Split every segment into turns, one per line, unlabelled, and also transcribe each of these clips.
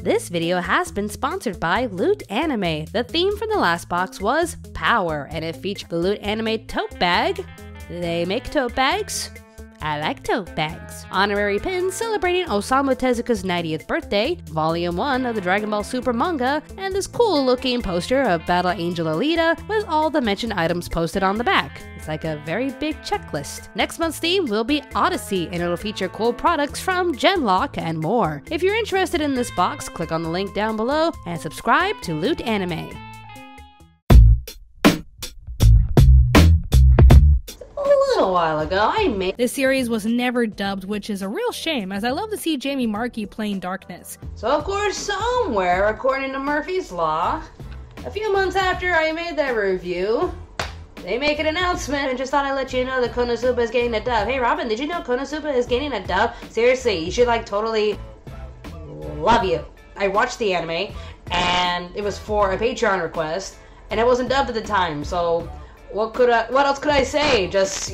This video has been sponsored by Loot Anime. The theme for the last box was Power, and it featured the Loot Anime tote bag. They make tote bags. I like tote bags. Honorary pins celebrating Osamu Tezuka's 90th birthday, Volume 1 of the Dragon Ball Super manga, and this cool looking poster of Battle Angel Alita with all the mentioned items posted on the back. It's like a very big checklist. Next month's theme will be Odyssey, and it'll feature cool products from Genlock and more. If you're interested in this box, click on the link down below and subscribe to Loot Anime. A while ago,
This series was never dubbed, which is a real shame, as I love to see Jamie Marchi playing Darkness.
So of course, somewhere, according to Murphy's Law, a few months after I made that review, they make an announcement and just thought I'd let you know that Konosuba is getting a dub. Hey Robin, did you know Konosuba is getting a dub? Seriously, you should like totally love you. I watched the anime, and it was for a Patreon request, and it wasn't dubbed at the time, so what else could I say? Just,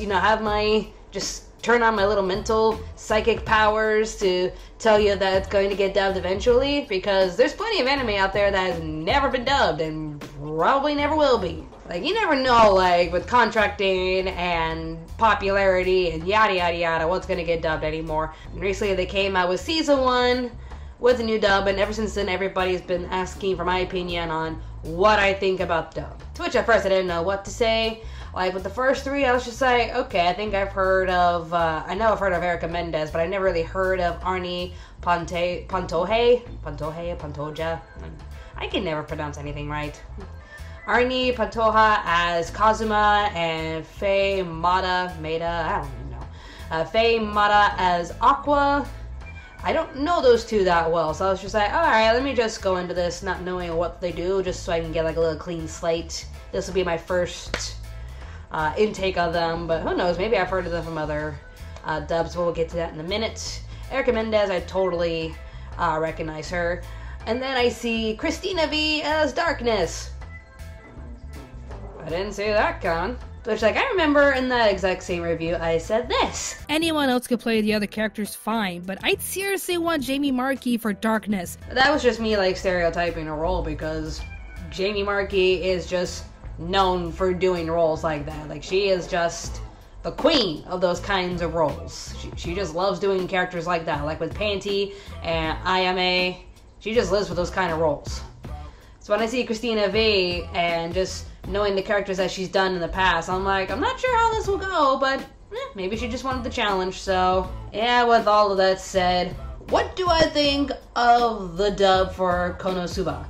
just turn on my little mental psychic powers to tell you that it's going to get dubbed eventually, because there's plenty of anime out there that has never been dubbed and probably never will be. Like, you never know, like, with contracting and popularity and yada yada yada, what's gonna get dubbed anymore. And recently they came out with season 1 with a new dub, and ever since then everybody's been asking for my opinion on what I think about dub. To which at first I didn't know what to say. Like with the first 3, I was just like, okay, I think I've heard of, I know I've heard of Erica Mendez, but I never really heard of Arnie Pantoja. I can never pronounce anything right. Arnie Pantoja as Kazuma, and Faye Mata, I don't even know. Faye Mata as Aqua. I don't know those two that well, so I was just like, alright, let me just go into this not knowing what they do, just so I can get like a little clean slate. This will be my first intake of them, but who knows, maybe I've heard of them from other dubs, but we'll get to that in a minute. Erica Mendez, I totally recognize her. And then I see Christina V as Darkness. I didn't see that coming. Which, like, I remember in that exact same review, I said this.
Anyone else could play the other characters fine, but I'd seriously want Jamie Marchi for Darkness.
That was just me, like, stereotyping a role, because Jamie Marchi is just known for doing roles like that. Like, she is just the queen of those kinds of roles. She just loves doing characters like that. Like with Panty and Ayame, she just lives for those kind of roles. So when I see Christina V and just knowing the characters that she's done in the past, I'm like, I'm not sure how this will go, but maybe she just wanted the challenge. So yeah, with all of that said, what do I think of the dub for Konosuba?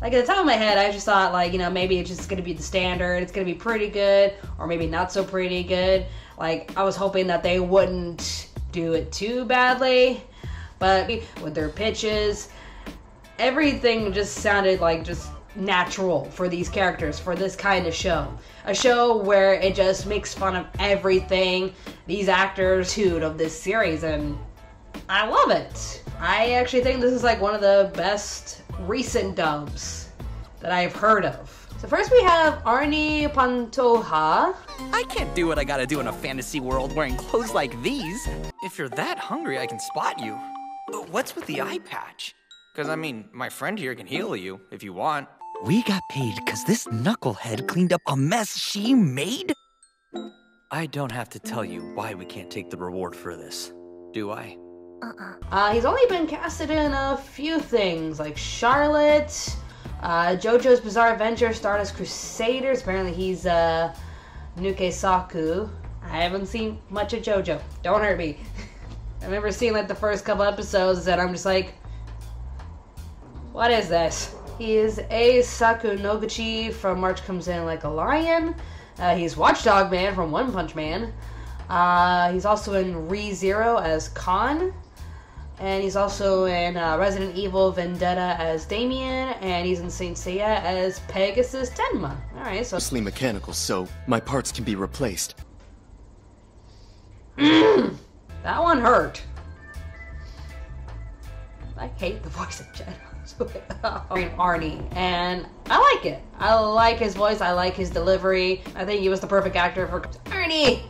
Like, at the top of my head, I just thought, like, maybe it's just gonna be the standard, it's gonna be pretty good, or maybe not so pretty good. Like, I was hoping that they wouldn't do it too badly, but with their pitches, everything just sounded like just natural for these characters, for this kind of show. A show where it just makes fun of everything these actors toot of this series, and I love it. I actually think this is like one of the best recent dubs that I've heard of. So first we have Arnie Pantoja.
I can't do what I gotta do in a fantasy world wearing clothes like these. If you're that hungry, I can spot you. But what's with the eye patch? Because, I mean, my friend here can heal you if you want.
We got paid because this knucklehead cleaned up a mess she made?
I don't have to tell you why we can't take the reward for this, do I?
He's only been casted in a few things, like Charlotte, JoJo's Bizarre Adventure, Stardust Crusaders. Apparently he's Nuke Saku. I haven't seen much of JoJo. Don't hurt me. I remember seeing like the first couple episodes and I'm just like, what is this? He is a Sakunoguchi from March Comes In Like a Lion. He's Watchdog Man from One Punch Man. He's also in ReZero as Khan. And he's also in Resident Evil Vendetta as Damien. And he's in Saint Seiya as Pegasus Tenma. Alright, so...
Mostly mechanical, so my parts can be replaced.
That one hurt. I hate the voice of Jen. Arnie, and I like it. I like his voice, I like his delivery. I think he was the perfect actor for Arnie.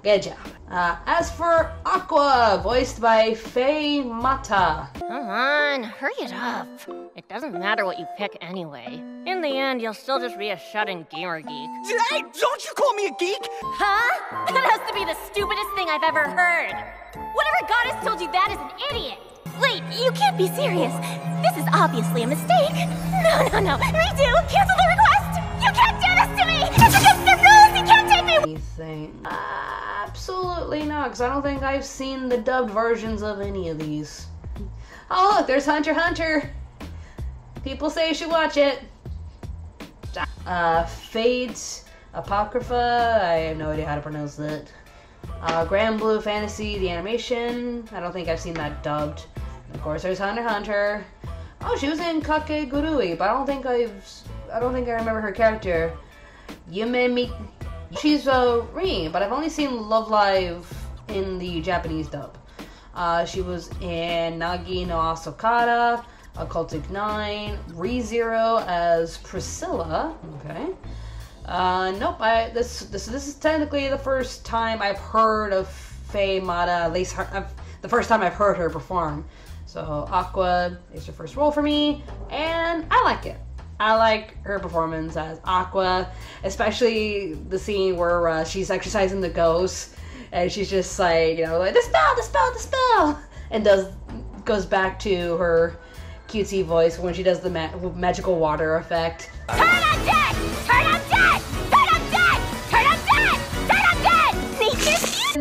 Good job. As for Aqua, voiced by Faye Mata.
Come on, hurry it up. It doesn't matter what you pick anyway. In the end, you'll still just be a shut-in gamer geek.
Hey, don't you call me a geek?
Huh? That has to be the stupidest thing I've ever heard. Whatever goddess told you that is an idiot. Wait, you can't be serious. This is obviously a mistake. No. Redo! Cancel the request! You can't do this to me! It's against the rules! You can't take me!
Anything? Absolutely not, because I don't think I've seen the dubbed versions of any of these. Oh, look, there's Hunter x Hunter. People say you should watch it. Fate Apocrypha, I have no idea how to pronounce that. Grand Blue Fantasy, the animation. I don't think I've seen that dubbed. Of course, there's Hunter x Hunter. Oh, she was in Kakegurui, but I don't think I remember her character. Yume She's Rin, but I've only seen Love Live in the Japanese dub. She was in Nagi no Asokara, Occultic 9, ReZero as Priscilla. Okay. Nope. This is technically the first time I've heard of Faye Mata. At least the first time I've heard her perform. So Aqua is her first role for me, and I like it. I like her performance as Aqua, especially the scene where she's exercising the ghost, and she's just like, like, the spell, and goes back to her cutesy voice when she does the magical water effect.
Turn on dead! Turn on dead! Turn on dead! Turn on dead! Turn on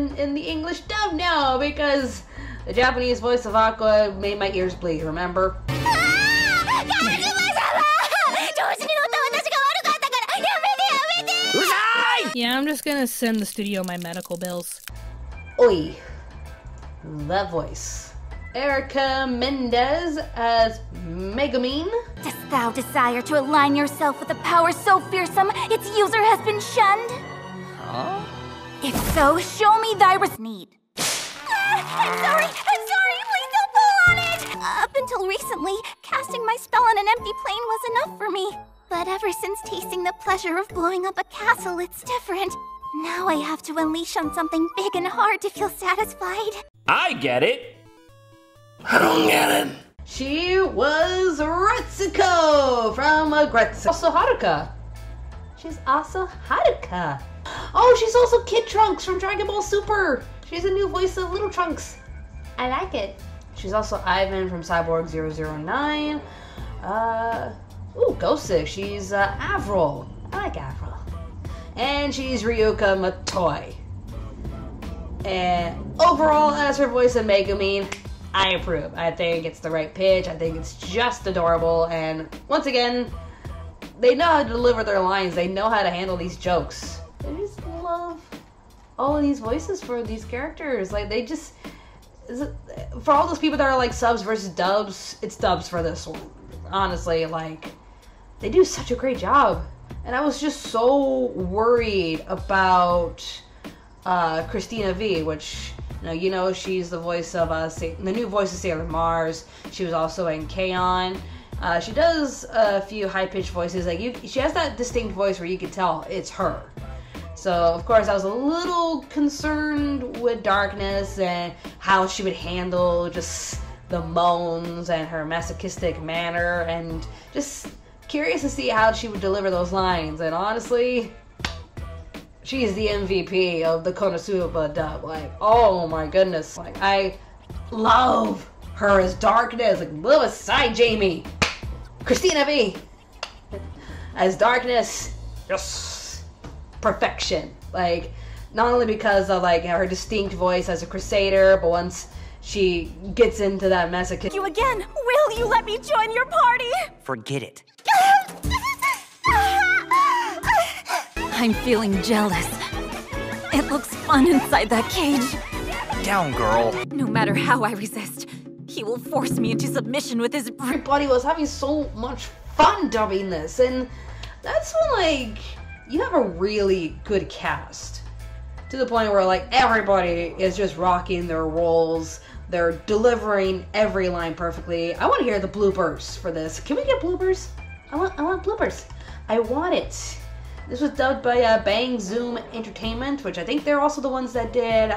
dead!
In the English dub, no, because the Japanese voice of Aqua made my ears bleed, remember?
Yeah, I'm just gonna send the studio my medical bills.
Oi. That voice. Erica Mendez as Megumin.
Dost thou desire to align yourself with a power so fearsome its user has been shunned?
Huh?
If so, show me thy need. I'm sorry, please don't pull on it! Up until recently, casting my spell on an empty plane was enough for me. But ever since tasting the pleasure of blowing up a castle, it's different. Now I have to unleash on something big and hard to feel satisfied.
I get it. I don't get it.
She was Retsuko from Aggretsuko. Also Haruka. She's also Haruka. Oh, she's also Kid Trunks from Dragon Ball Super. She's a new voice of Little Trunks. I like it. She's also Ivan from Cyborg 009. Ghostic. She's Avril. I like Avril. And she's Ryuka Matoi. And overall, as her voice of Megumin, I approve. I think it's the right pitch. I think it's just adorable. And once again, they know how to deliver their lines. They know how to handle these jokes. I just love all of these voices for these characters. Like, they just... For all those people that are like subs versus dubs, it's dubs for this one. Honestly, like, they do such a great job. And I was just so worried about Christina V, which, she's the voice of the new voice of Sailor Mars. She was also in K-On! She does a few high-pitched voices. She has that distinct voice where you can tell it's her. So, of course, I was a little concerned with Darkness and how she would handle just the moans and her masochistic manner, and just curious to see how she would deliver those lines. And honestly, she's the MVP of the Konosuba dub. Like, oh my goodness. Like, I love her as Darkness. Like, little side Jamie. Christina V as Darkness. Just perfection. Like, not only because of like her distinct voice as a Crusader, but once she gets into that masochistic...
You again! Will you let me join your party?
Forget it.
I'm feeling jealous. It looks fun inside that cage.
Down, girl.
No matter how I resist, he will force me into submission with his...
Everybody was having so much fun dubbing this, and that's when, like, you have a really good cast. To the point where, like, everybody is just rocking their roles. They're delivering every line perfectly. I want to hear the bloopers for this. Can we get bloopers? I want bloopers. I want it. This was dubbed by Bang Zoom Entertainment, which I think they're also the ones that did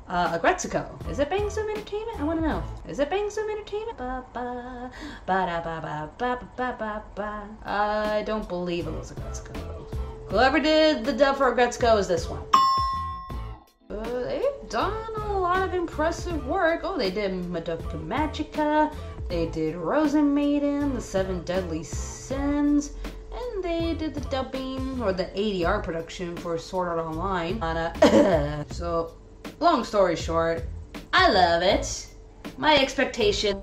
Aggretsuko. Is it Bang Zoom Entertainment? I want to know. Is it Bang Zoom Entertainment? I don't believe it was Aggretsuko. Whoever did the dub for Aggretsuko is this one. They've done a lot of impressive work. Oh, they did Madoka Magica, they did Rosen Maiden, The Seven Deadly Sins, and they did the dubbing, or the ADR production for Sword Art Online. So, long story short, I love it. My expectation,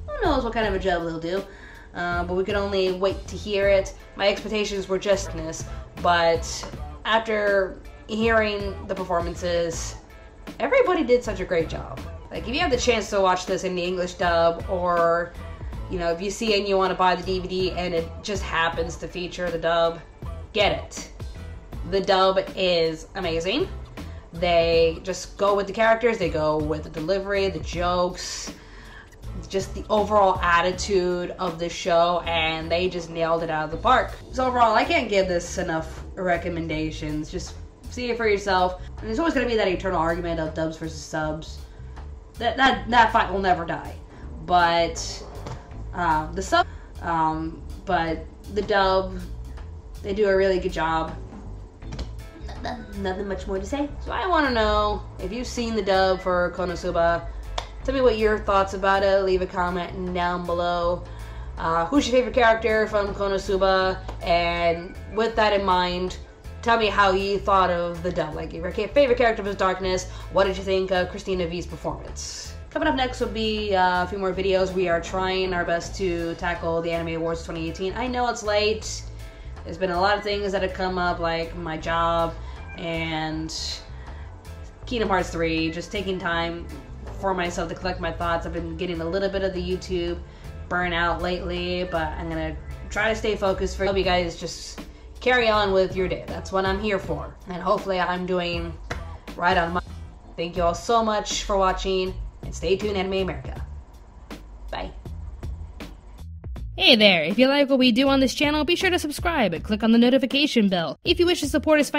who knows what kind of a job they'll do, but we can only wait to hear it. My expectations were justness, but after hearing the performances, everybody did such a great job. Like, if you have the chance to watch this in the English dub, or, you know, if you see it and you want to buy the DVD and it just happens to feature the dub, get it. The dub is amazing. They just go with the characters, they go with the delivery, the jokes, just the overall attitude of the show, and they just nailed it out of the park. So overall, I can't give this enough recommendations. Just see it for yourself. And there's always going to be that eternal argument of dubs versus subs. That fight will never die. But but the dub, they do a really good job. Nothing much more to say. So I want to know if you've seen the dub for Konosuba. Tell me what your thoughts about it. Leave a comment down below. Who's your favorite character from Konosuba? And with that in mind, tell me how you thought of the dub. Like, if your favorite character was Darkness, what did you think of Christina V's performance? Coming up next will be a few more videos. We are trying our best to tackle the Anime Awards 2018. I know it's late. There's been a lot of things that have come up, like my job and Kingdom Hearts 3. Just taking time for myself to collect my thoughts. I've been getting a little bit of the YouTube burnout lately, but I'm gonna try to stay focused. I hope you guys just carry on with your day. That's what I'm here for. And hopefully I'm doing right on my... Thank you all so much for watching, and stay tuned, Anime America. Bye.
Hey there, if you like what we do on this channel, be sure to subscribe and click on the notification bell. If you wish to support us financially,